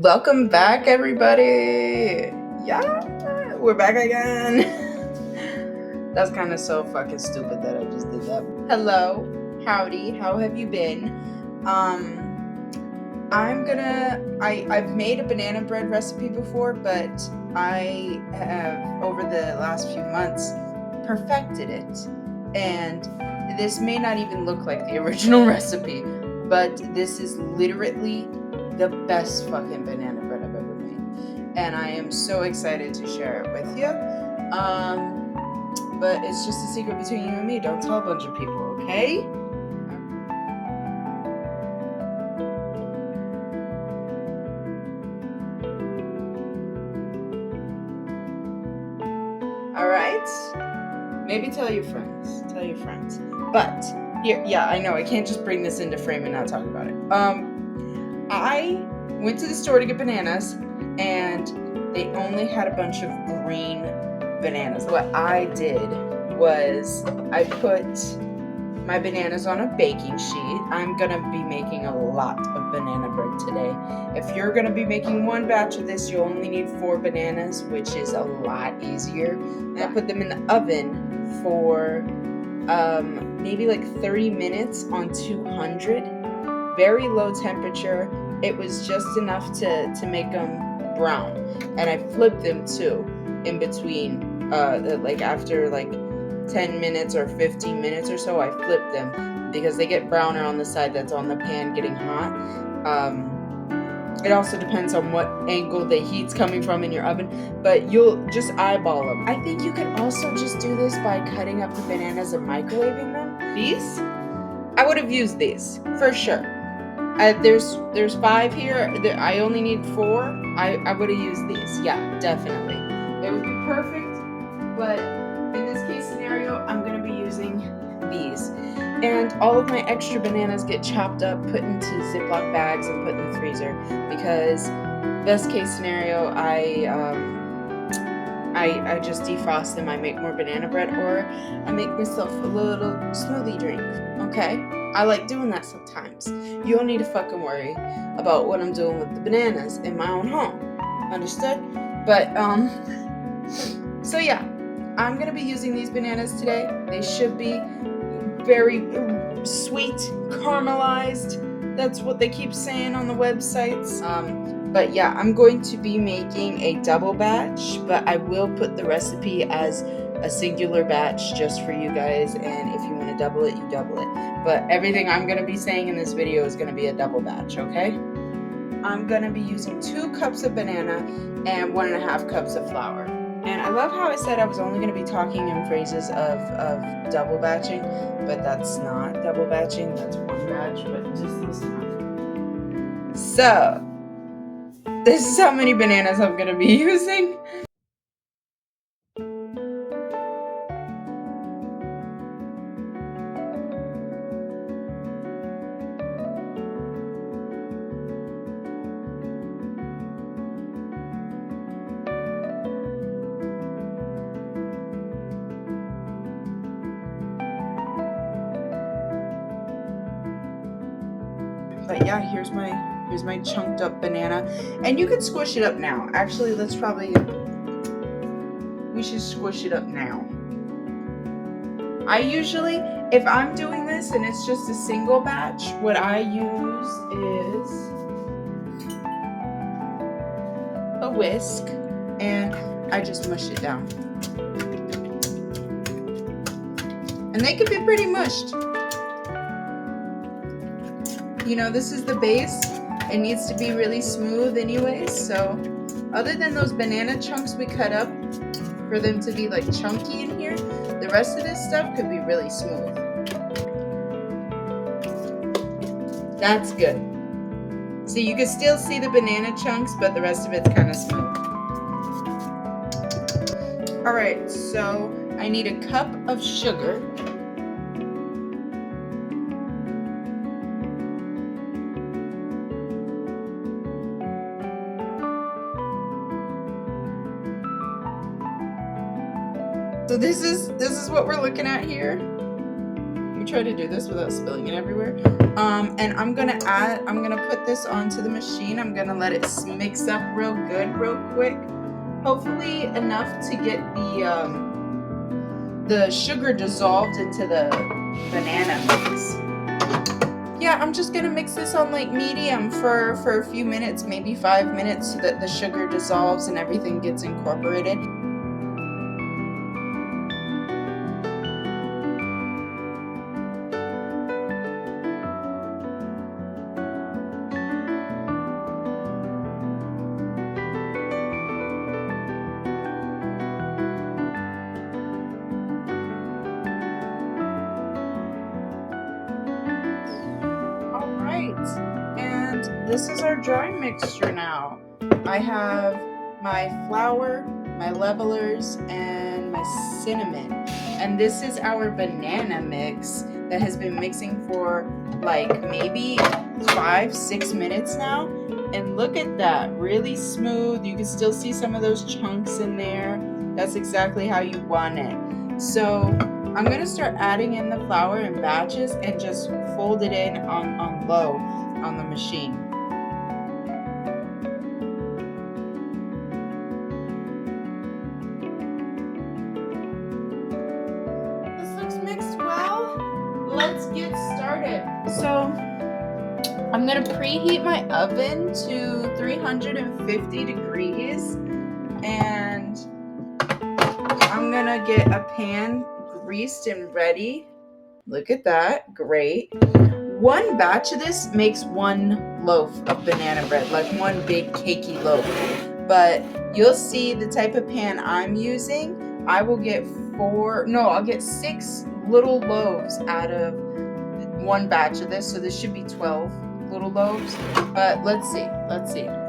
Welcome back, everybody. Yeah, we're back again. That's kind of so fucking stupid that I just did that. Hello, howdy, how have you been? I've made a banana bread recipe before, but I have, over the last few months, perfected it. And this may not even look like the original recipe, but this is literally the best fucking banana bread I've ever made. And I am so excited to share it with you. But it's just a secret between you and me. Don't tell a bunch of people, okay? Alright? Maybe tell your friends. But here, yeah, I know I can't just bring this into frame and not talk about it. I went to the store to get bananas, and they only had a bunch of green bananas. What I did was I put my bananas on a baking sheet. I'm gonna be making a lot of banana bread today. If you're gonna be making one batch of this, you only need 4 bananas, which is a lot easier. And I put them in the oven for maybe like 30 minutes on 200, very low temperature. It was just enough to make them brown, and I flipped them too in between, like after like 10 minutes or 15 minutes or so. I flipped them because they get browner on the side that's on the pan getting hot. It also depends on what angle the heat's coming from in your oven, but you'll just eyeball them. I think you could also just do this by cutting up the bananas and microwaving them. These, I would have used these for sure. There's 5 here. I only need 4. I would have used these. Yeah, definitely. They would be perfect, but in this case scenario, I'm gonna be using these. And all of my extra bananas get chopped up, put into Ziploc bags, and put in the freezer, because best case scenario, I just defrost them. I make more banana bread, or I make myself a little smoothie drink. Okay, I like doing that sometimes. You don't need to fucking worry about what I'm doing with the bananas in my own home. Understood? But so yeah, I'm gonna be using these bananas today. They should be very sweet, caramelized. That's what they keep saying on the websites. But yeah, I'm going to be making a double batch, but I will put the recipe as a singular batch just for you guys, and if you want to double it, you double it. But everything I'm going to be saying in this video is going to be a double batch, okay? I'm going to be using 2 cups of banana and 1.5 cups of flour. And I love how I said I was only going to be talking in phrases of double batching, but that's not double batching, that's one batch, but just listen up. So, this is how many bananas I'm going to be using. But yeah, here's my chunked up banana, and you can squish it up now. Actually, we should squish it up now. I usually, if I'm doing this and it's just a single batch, what I use is a whisk, and I just mush it down. And they can be pretty mushed. You know, this is the base. It needs to be really smooth anyways, so other than those banana chunks we cut up for them to be like chunky in here, the rest of this stuff could be really smooth. That's good. So you can still see the banana chunks, but the rest of it's kind of smooth. Alright, so I need a cup of sugar. So this is what we're looking at here. Let me try to do this without spilling it everywhere. And I'm gonna put this onto the machine. I'm gonna let it mix up real good, real quick. Hopefully enough to get the sugar dissolved into the banana mix. Yeah, I'm just gonna mix this on like medium for a few minutes, maybe 5 minutes, so that the sugar dissolves and everything gets incorporated. And this is our dry mixture now. I have my flour, my levelers, and my cinnamon. And this is our banana mix that has been mixing for like maybe 5-6 minutes now. And look at that, really smooth. You can still see some of those chunks in there. That's exactly how you want it. So I'm gonna start adding in the flour in batches and just fold it in on low on the machine. This looks mixed well. Let's get started. So I'm gonna preheat my oven to 350 degrees, and I'm gonna get a pan greased and ready. Look at that, great. One batch of this makes one loaf of banana bread, like one big cakey loaf. But you'll see the type of pan I'm using, I will get I'll get 6 little loaves out of one batch of this. So this should be 12 little loaves. But let's see.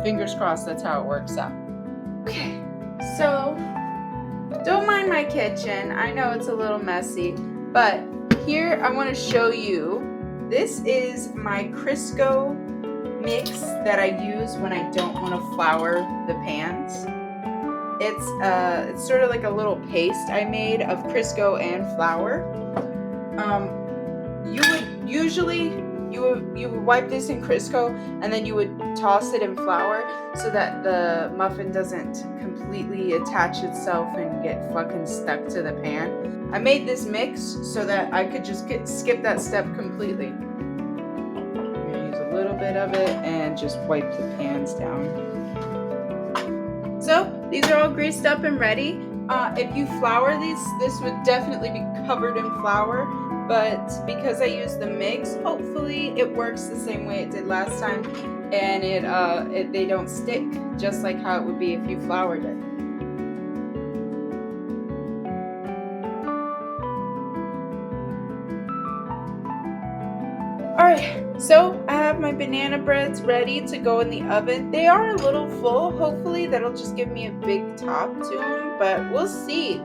Fingers crossed that's how it works out. Okay, so don't mind my kitchen. I know it's a little messy, but here I want to show you. This is my Crisco mix that I use when I don't want to flour the pans. It's sort of like a little paste I made of Crisco and flour. You would wipe this in Crisco, and then you would toss it in flour so that the muffin doesn't completely attach itself and get fucking stuck to the pan. I made this mix so that I could just skip that step completely. I'm gonna use a little bit of it and just wipe the pans down. So these are all greased up and ready. If you flour these, this would definitely be covered in flour. But because I used the mix, hopefully it works the same way it did last time, and they don't stick, just like how it would be if you floured it. Alright, so I have my banana breads ready to go in the oven. They are a little full. Hopefully that'll just give me a big top to them, but we'll see.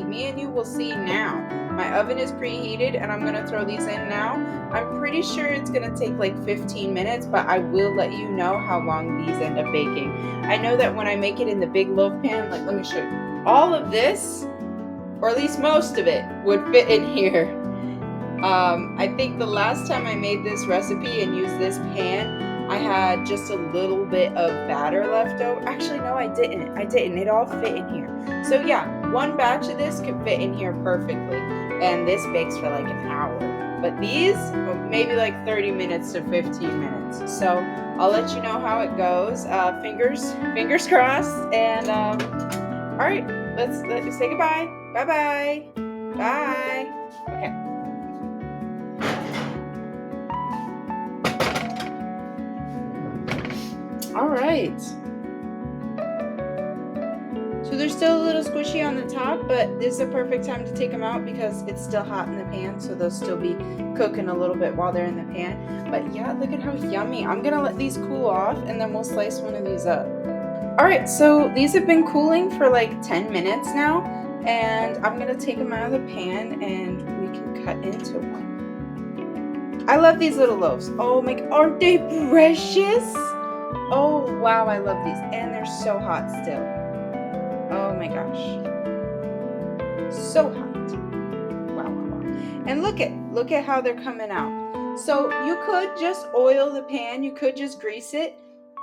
Me and you will see now. My oven is preheated, and I'm gonna throw these in now. I'm pretty sure it's gonna take like 15 minutes, but I will let you know how long these end up baking. I know that when I make it in the big loaf pan, like let me show you, all of this, or at least most of it, would fit in here. I think the last time I made this recipe and used this pan, I had just a little bit of batter left over. Actually, no, I didn't. It all fit in here. So yeah, one batch of this could fit in here perfectly. And this bakes for like an hour. But these, maybe like 30 minutes to 15 minutes. So I'll let you know how it goes. Fingers crossed. And all right, let's say goodbye. Bye. Okay. All right. So they're still a little squishy on the top, but this is a perfect time to take them out because it's still hot in the pan, so they'll still be cooking a little bit while they're in the pan. But yeah, look at how yummy. I'm gonna let these cool off, and then we'll slice one of these up. All right, so these have been cooling for like 10 minutes now, and I'm gonna take them out of the pan and we can cut into one. I love these little loaves. Oh my, aren't they precious? Oh wow, I love these, and they're so hot still. Oh my gosh, so hot. Wow. And look at Look at how they're coming out. So you could just oil the pan, you could just grease it,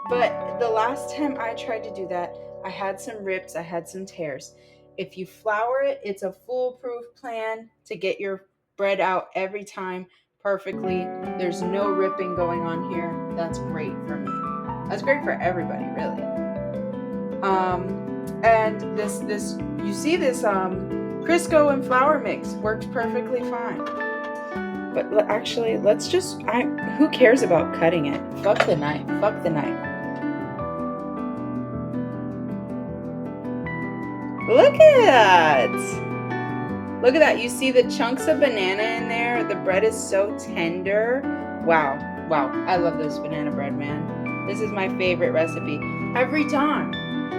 but the last time I tried to do that, I had some rips, I had some tears. If you flour it, it's a foolproof plan to get your bread out every time perfectly. There's no ripping going on here. That's great for me. That's great for everybody, really. And this you see this Crisco and flour mix works perfectly fine. But actually, let's just who cares about cutting it? Fuck the knife. Fuck the knife. Look at that. Look at that. You see the chunks of banana in there? The bread is so tender. Wow. Wow. I love this banana bread, man. This is my favorite recipe. Every time.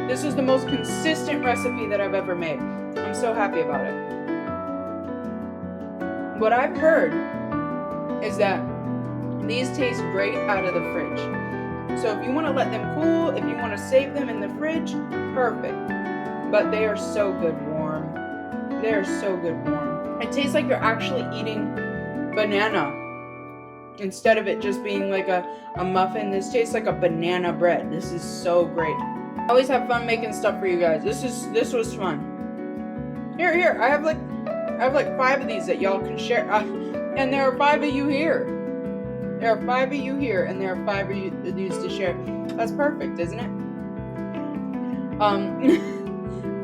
This is the most consistent recipe that I've ever made. I'm so happy about it. What I've heard is that these taste great out of the fridge. So if you want to let them cool, if you want to save them in the fridge, perfect. But they are so good warm. They are so good warm. It tastes like you're actually eating banana instead of it just being like a muffin. This tastes like a banana bread. This is so great. I always have fun making stuff for you guys. This was fun. Here. I have like 5 of these that y'all can share. And there are 5 of you here. There are 5 of you here, and there are 5 of these to share. That's perfect, isn't it?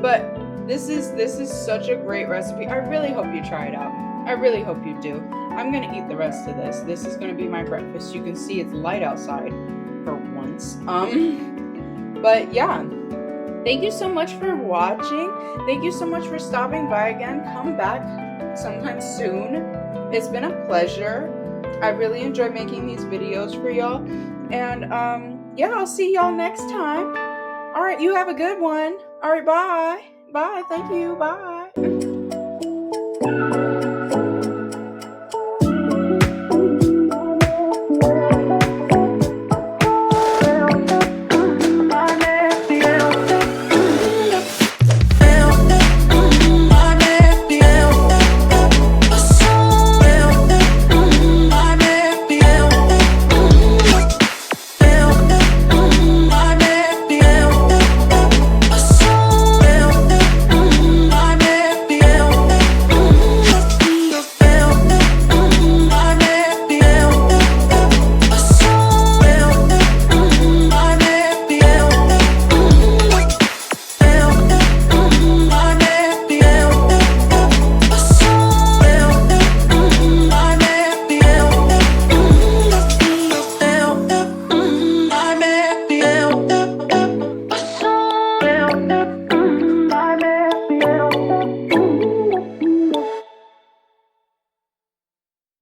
But this is such a great recipe. I really hope you try it out. I really hope you do. I'm gonna eat the rest of this. This is gonna be my breakfast. You can see it's light outside for once. But yeah. Thank you so much for watching. Thank you so much for stopping by again. Come back sometime soon. It's been a pleasure. I really enjoy making these videos for y'all. And yeah, I'll see y'all next time. All right, you have a good one. All right, bye. Bye. Thank you. Bye.